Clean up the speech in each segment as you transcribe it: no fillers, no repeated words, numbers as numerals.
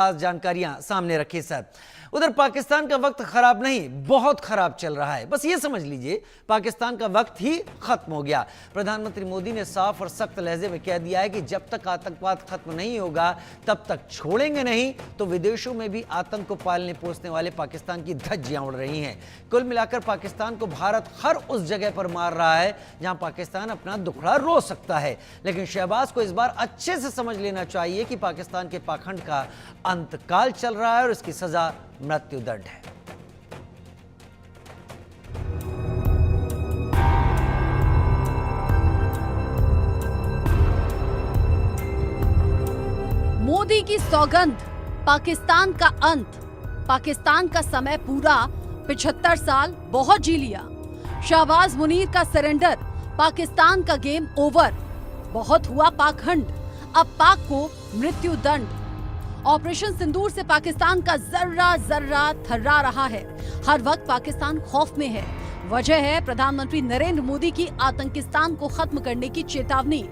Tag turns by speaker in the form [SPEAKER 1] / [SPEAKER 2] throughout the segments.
[SPEAKER 1] जानकारियां सामने रखी सर। उधर पाकिस्तान का वक्त खराब नहीं, बहुत खराब चल रहा है। बस ये समझ लीजिए पाकिस्तान का वक्त ही खत्म हो गया। प्रधानमंत्री मोदी ने साफ और सख्त लहजे में कह दिया है कि जब तक आतंकवाद खत्म नहीं होगा तब तक छोड़ेंगे नहीं। तो विदेशों में भी आतंक को पालने पोसने वाले पाकिस्तान की धज्जियां उड़ रही हैं। कुल मिलाकर पाकिस्तान को भारत हर उस जगह पर मार रहा है जहां पाकिस्तान अपना दुखड़ा रो सकता है। लेकिन शहबाज को इस बार अच्छे से समझ लेना चाहिए कि पाकिस्तान के पाखंड का अंतकाल चल रहा है और इसकी सजा मृत्युदंड है।
[SPEAKER 2] मोदी की सौगंध, पाकिस्तान का अंत। पाकिस्तान का समय पूरा, 75 साल बहुत जी लिया। शहबाज मुनीर का सरेंडर, पाकिस्तान का गेम ओवर। बहुत हुआ पाखंड, अब पाक को मृत्युदंड। ऑपरेशन सिंदूर से पाकिस्तान का जर्रा जर्रा थर्रा रहा है। हर वक्त पाकिस्तान खौफ में है। वजह है प्रधानमंत्री नरेंद्र मोदी की आतंकिस्तान को खत्म करने की चेतावनी।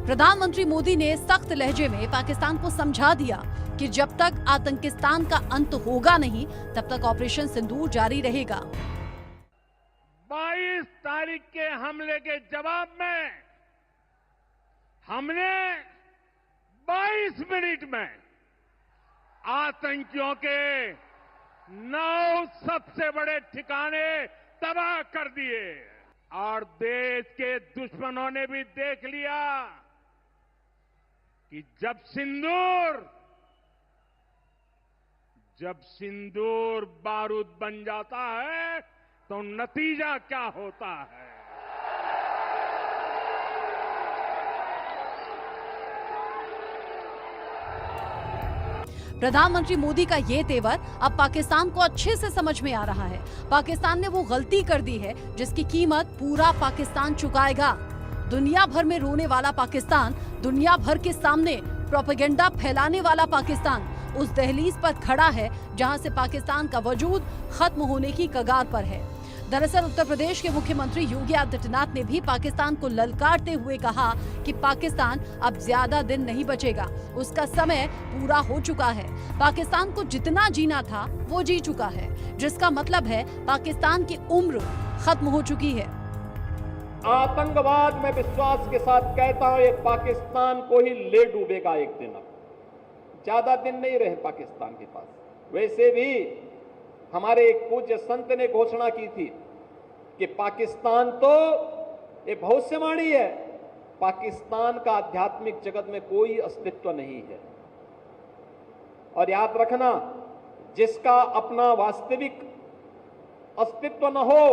[SPEAKER 2] प्रधानमंत्री मोदी ने सख्त लहजे में पाकिस्तान को समझा दिया कि जब तक आतंकिस्तान का अंत होगा नहीं तब तक ऑपरेशन सिंदूर जारी रहेगा।
[SPEAKER 3] 22 तारीख के हमले के जवाब में हमने 22 मिनट में आतंकियों के 9 सबसे बड़े ठिकाने तबाह कर दिए और देश के दुश्मनों ने भी देख लिया कि जब सिंदूर बारूद बन जाता है तो नतीजा क्या होता है।
[SPEAKER 2] प्रधानमंत्री मोदी का ये तेवर अब पाकिस्तान को अच्छे से समझ में आ रहा है। पाकिस्तान ने वो गलती कर दी है जिसकी कीमत पूरा पाकिस्तान चुकाएगा। दुनिया भर में रोने वाला पाकिस्तान, दुनिया भर के सामने प्रोपेगेंडा फैलाने वाला पाकिस्तान उस दहलीज पर खड़ा है जहां से पाकिस्तान का वजूद खत्म होने की कगार पर है। दरअसल उत्तर प्रदेश के मुख्यमंत्री योगी आदित्यनाथ ने भी पाकिस्तान को ललकारते हुए कहा कि पाकिस्तान अब ज्यादा दिन नहीं बचेगा, उसका समय पूरा हो चुका है। पाकिस्तान को जितना जीना था वो जी चुका है, जिसका मतलब है पाकिस्तान की उम्र खत्म हो चुकी है।
[SPEAKER 4] आतंकवाद में विश्वास के साथ कहता हूं, ये पाकिस्तान को ही ले डूबेगा एक दिन। ज्यादा दिन नहीं रहे पाकिस्तान के पास। वैसे भी हमारे एक पूज्य संत ने घोषणा की थी कि पाकिस्तान तो ये भविष्यवाणी है, पाकिस्तान का आध्यात्मिक जगत में कोई अस्तित्व नहीं है। और याद रखना, जिसका अपना वास्तविक अस्तित्व न हो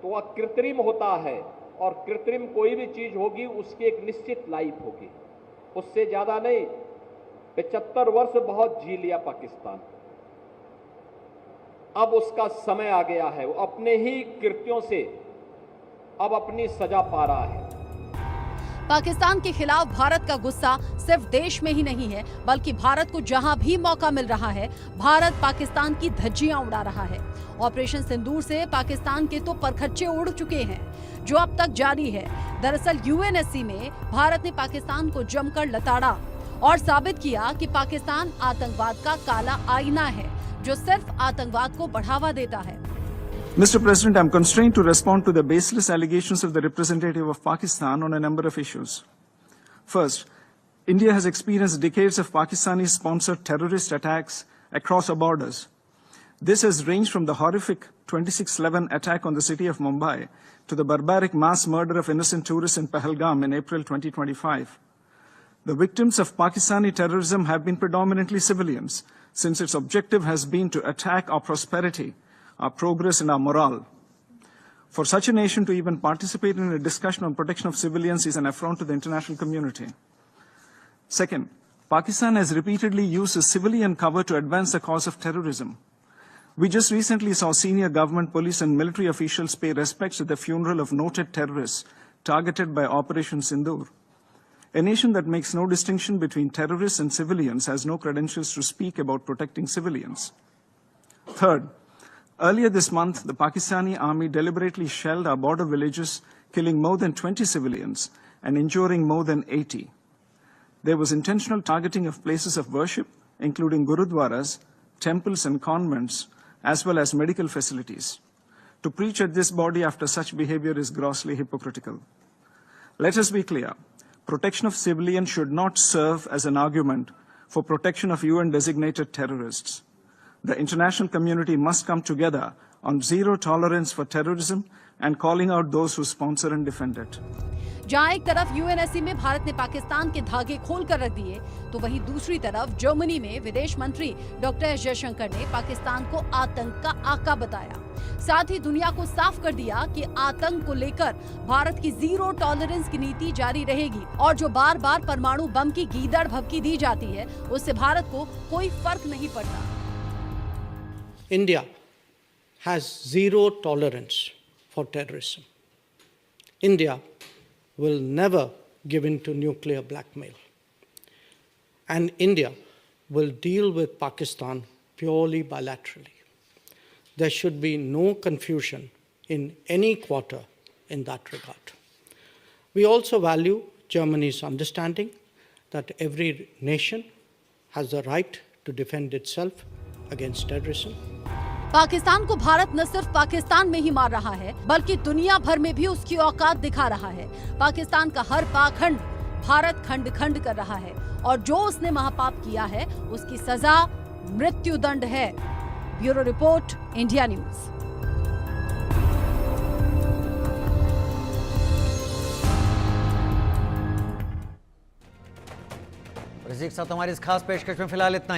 [SPEAKER 4] तो वह कृत्रिम होता है, और कृत्रिम कोई भी चीज होगी उसकी एक निश्चित लाइफ होगी, उससे ज्यादा नहीं। 75 वर्ष बहुत जी लिया पाकिस्तान, अब उसका समय आ गया है। वो अपने ही कृत्यों से अब अपनी सजा पा रहा है।
[SPEAKER 2] पाकिस्तान के खिलाफ भारत का गुस्सा सिर्फ देश में ही नहीं है, बल्कि भारत को जहां भी मौका मिल रहा है भारत पाकिस्तान की धज्जियां उड़ा रहा है। ऑपरेशन सिंदूर से पाकिस्तान के तो परखच्चे उड़ चुके हैं, जो अब तक जारी है। दरअसल यूएनएससी में भारत ने पाकिस्तान को जमकर लताड़ा और साबित किया कि पाकिस्तान आतंकवाद का काला आईना है, जो सिर्फ आतंकवाद को बढ़ावा देता है।
[SPEAKER 5] Mr. President, I am constrained to respond to the baseless allegations of the representative of Pakistan on a number of issues. First, India has experienced decades of Pakistani-sponsored terrorist attacks across our borders. This has ranged from the horrific 26/11 attack on the city of Mumbai to the barbaric mass murder of innocent tourists in Pahalgam in April 2025. The victims of Pakistani terrorism have been predominantly civilians, since its objective has been to attack our prosperity, our progress and our morale. For such a nation to even participate in a discussion on protection of civilians is an affront to the international community. Second, Pakistan has repeatedly used a civilian cover to advance the cause of terrorism. We just recently saw senior government, police and military officials pay respects at the funeral of noted terrorists targeted by Operation Sindoor. A nation that makes no distinction between terrorists and civilians has no credentials to speak about protecting civilians. Third, earlier this month, the Pakistani army deliberately shelled our border villages, killing more than 20 civilians and injuring more than 80. There was intentional targeting of places of worship including gurudwaras, temples and convents, as well as medical facilities. To preach at this body after such behavior is grossly hypocritical. Let us be clear. Protection of civilians should not serve as an argument for protection of UN-designated terrorists. The international community must come together on zero tolerance for terrorism and calling out those who sponsor and defend it.
[SPEAKER 2] जहां एक तरफ UNSC में भारत ने पाकिस्तान के धागे खोल कर रख दिए, तो वहीं दूसरी तरफ जर्मनी में विदेश मंत्री डॉक्टर एस जयशंकर ने पाकिस्तान को आतंक का आका बताया। साथ ही दुनिया को साफ कर दिया कि आतंक को लेकर भारत की जीरो टॉलरेंस की नीति जारी रहेगी और जो बार बार परमाणु बम की गीदड़ भभकी दी जाती है, उससे भारत को कोई फर्क नहीं पड़ता।
[SPEAKER 6] India has zero tolerance for terrorism. India will never give in to nuclear blackmail. And India will deal with Pakistan purely bilaterally. There should be no confusion in any quarter in that regard. We also value Germany's understanding that every nation has the right to defend itself against terrorism.
[SPEAKER 2] Pakistan को भारत न सिर्फ पाकिस्तान में ही मार रहा है, बल्कि दुनिया भर में भी उसकी औकात दिखा रहा है। पाकिस्तान का हर पाखंड भारत खंड खंड कर रहा है और जो उसने महापाप किया है, उसकी सजा मृत्युदंड है। Bureau report, India news.
[SPEAKER 1] इसी के साथ हमारी इस खास पेशकश में फिलहाल इतना ही।